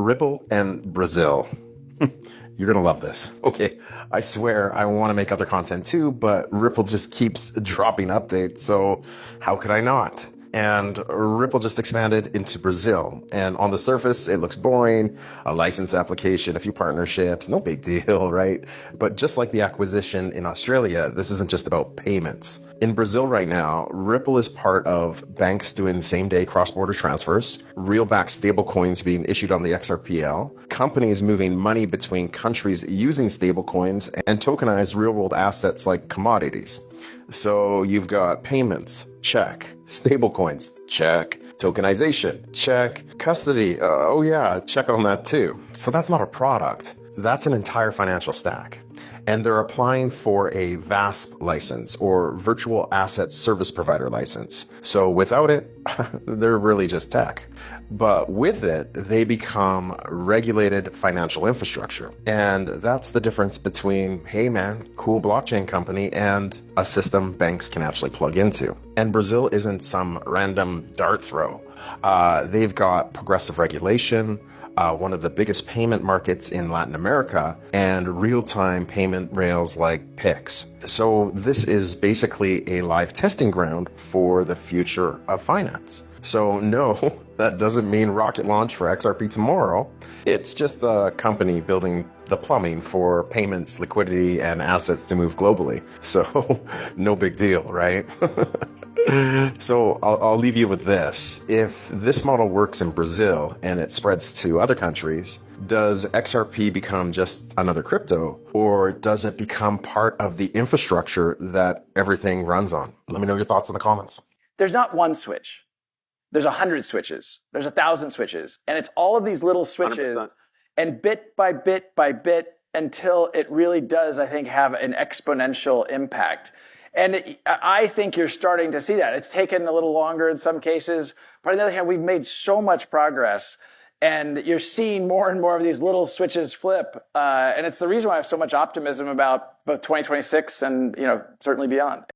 Ripple and Brazil. You're gonna love this. Okay, I swear I want to make other content too, but Ripple just keeps dropping updates, so how could I not? And Ripple just expanded into Brazil. And on the surface, it looks boring. A license application, a few partnerships, no big deal, right? But just like the acquisition in Australia, this isn't just about payments. In Brazil right now, Ripple is part of banks doing same-day cross-border transfers, real-backed stablecoins being issued on the XRPL, companies moving money between countries using stablecoins, and tokenized real-world assets like commodities. So you've got payments, check. Stablecoins, check. Tokenization, check. Custody, oh yeah, check on that too. So that's not a product. That's an entire financial stack. And they're applying for a VASP license, or Virtual Asset Service Provider license. So without it, they're really just tech. But with it, they become regulated financial infrastructure. And that's the difference between, hey man, cool blockchain company, and a system banks can actually plug into. And Brazil isn't some random dart throw. They've got progressive regulation, one of the biggest payment markets in Latin America, and real-time payment rails like Pix. So this is basically a live testing ground for the future of finance. So no, that doesn't mean rocket launch for XRP tomorrow. It's just a company building the plumbing for payments, liquidity, and assets to move globally. So no big deal, right? So I'll leave you with this. If this model works in Brazil and it spreads to other countries, does XRP become just another crypto, or does it become part of the infrastructure that everything runs on? Let me know your thoughts in the comments. There's not one switch. There's 100 switches. There's 1,000 switches. And it's all of these little switches 100%. And bit by bit by bit until it really does, I think, have an exponential impact. And I think you're starting to see that. It's taken a little longer in some cases, but on the other hand, we've made so much progress, and you're seeing more and more of these little switches flip. And it's the reason why I have so much optimism about both 2026 and, certainly beyond.